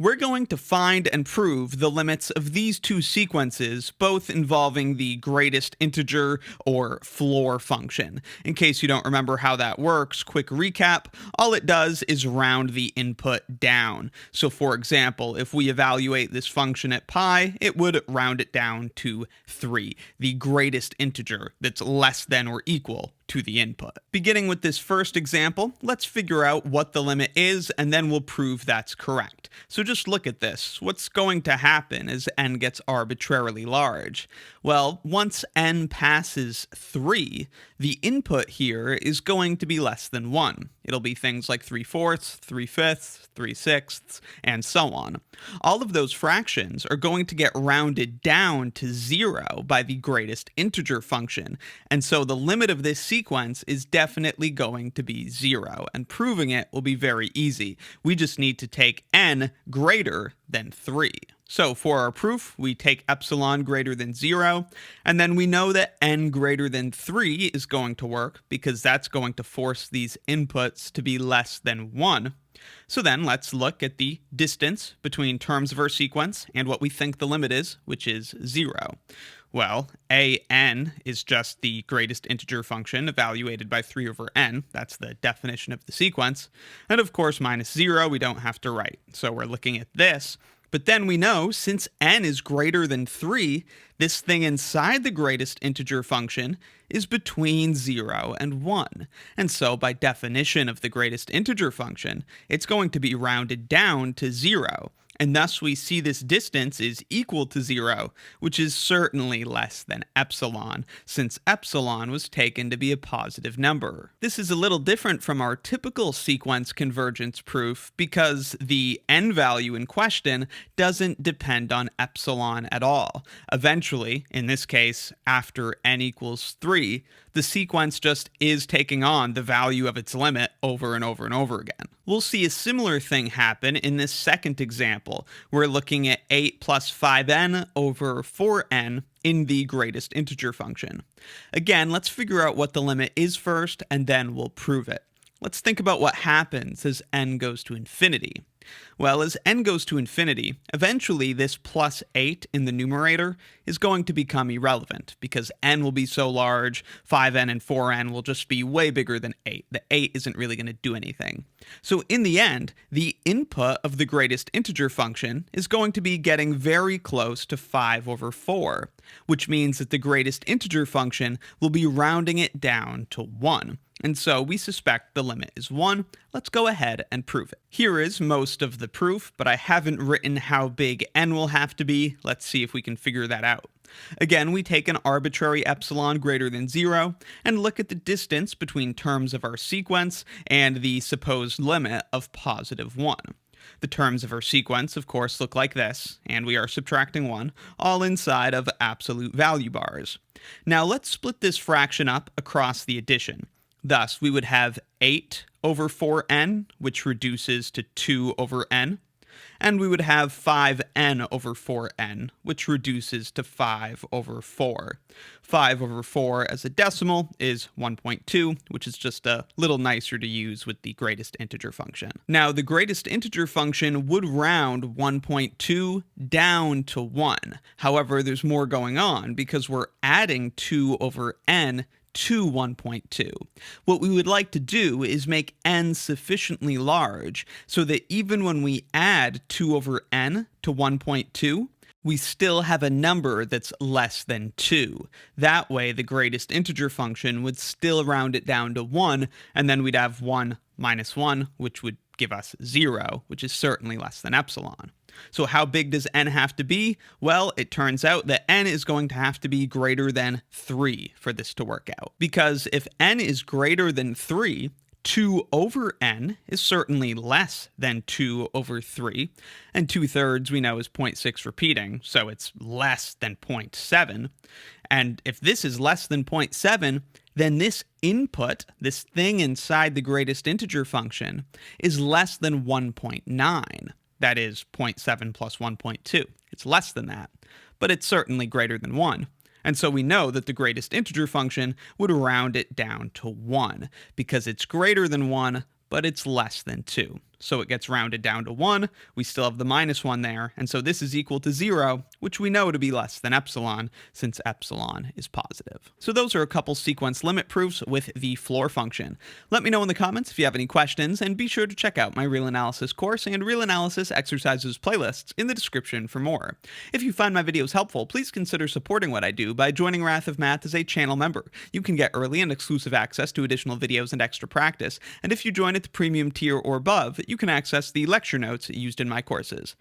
We're going to find and prove the limits of these two sequences, both involving the greatest integer or floor function. In case you don't remember how that works, quick recap, all it does is round the input down. So for example, if we evaluate this function at pi, it would round it down to 3, the greatest integer that's less than or equal to the input. Beginning with this first example, let's figure out what the limit is, and then we'll prove that's correct. So just look at this. What's going to happen as n gets arbitrarily large? Well, once n passes 3, the input here is going to be less than 1. It'll be things like 3/4, 3/5, 3/6, and so on. All of those fractions are going to get rounded down to 0 by the greatest integer function, and so the limit of this sequence is definitely going to be 0, and proving it will be very easy. We just need to take n greater than 3. So for our proof, we take epsilon greater than 0, and then we know that n greater than 3 is going to work because that's going to force these inputs to be less than 1. So then let's look at the distance between terms of our sequence and what we think the limit is, which is 0. Well, an is just the greatest integer function evaluated by 3 over n. That's the definition of the sequence. And of course, minus 0, we don't have to write. So we're looking at this. But then we know, since n is greater than 3, this thing inside the greatest integer function is between 0 and 1. And so by definition of the greatest integer function, it's going to be rounded down to 0. And thus we see this distance is equal to 0, which is certainly less than epsilon, since epsilon was taken to be a positive number. This is a little different from our typical sequence convergence proof because the n value in question doesn't depend on epsilon at all. Eventually, in this case, after n equals 3, the sequence just is taking on the value of its limit over and over and over again. We'll see a similar thing happen in this second example. We're looking at 8 plus 5n over 4n in the greatest integer function. Again, let's figure out what the limit is first, and then we'll prove it. Let's think about what happens as n goes to infinity. Well, as n goes to infinity, eventually this plus 8 in the numerator is going to become irrelevant because n will be so large, 5n and 4n will just be way bigger than 8. The 8 isn't really going to do anything. So in the end, the input of the greatest integer function is going to be getting very close to 5 over 4, which means that the greatest integer function will be rounding it down to 1. And so we suspect the limit is 1. Let's go ahead and prove it. Here is most of the proof, but I haven't written how big n will have to be. Let's see if we can figure that out. Again, we take an arbitrary epsilon greater than 0 and look at the distance between terms of our sequence and the supposed limit of positive 1. The terms of our sequence, of course, look like this, and we are subtracting 1, all inside of absolute value bars. Now let's split this fraction up across the addition. Thus, we would have 8 over 4n, which reduces to 2 over n, and we would have 5n over 4n, which reduces to 5 over 4. 5 over 4 as a decimal is 1.2, which is just a little nicer to use with the greatest integer function. Now, the greatest integer function would round 1.2 down to 1. However, there's more going on because we're adding 2 over n to 1.2. What we would like to do is make n sufficiently large so that even when we add 2 over n to 1.2, we still have a number that's less than 2. That way, the greatest integer function would still round it down to 1, and then we'd have 1 minus 1, which would give us 0, which is certainly less than epsilon. So how big does n have to be? Well, it turns out that n is going to have to be greater than 3 for this to work out. Because if n is greater than 3, 2 over n is certainly less than 2 over 3, and 2/3 we know is 0.6 repeating, so it's less than 0.7. And if this is less than 0.7, then this input, this thing inside the greatest integer function, is less than 1.9. That is 0.7 plus 1.2. It's less than that, but it's certainly greater than 1. And so we know that the greatest integer function would round it down to 1, because it's greater than 1, but it's less than 2. so it gets rounded down to 1. We still have the minus 1 there, and so this is equal to 0, which we know to be less than epsilon, since epsilon is positive. So those are a couple sequence limit proofs with the floor function. Let me know in the comments if you have any questions, and be sure to check out my real analysis course and real analysis exercises playlists in the description for more. If you find my videos helpful, please consider supporting what I do by joining Wrath of Math as a channel member. You can get early and exclusive access to additional videos and extra practice, and if you join at the premium tier or above, you can access the lecture notes used in my courses.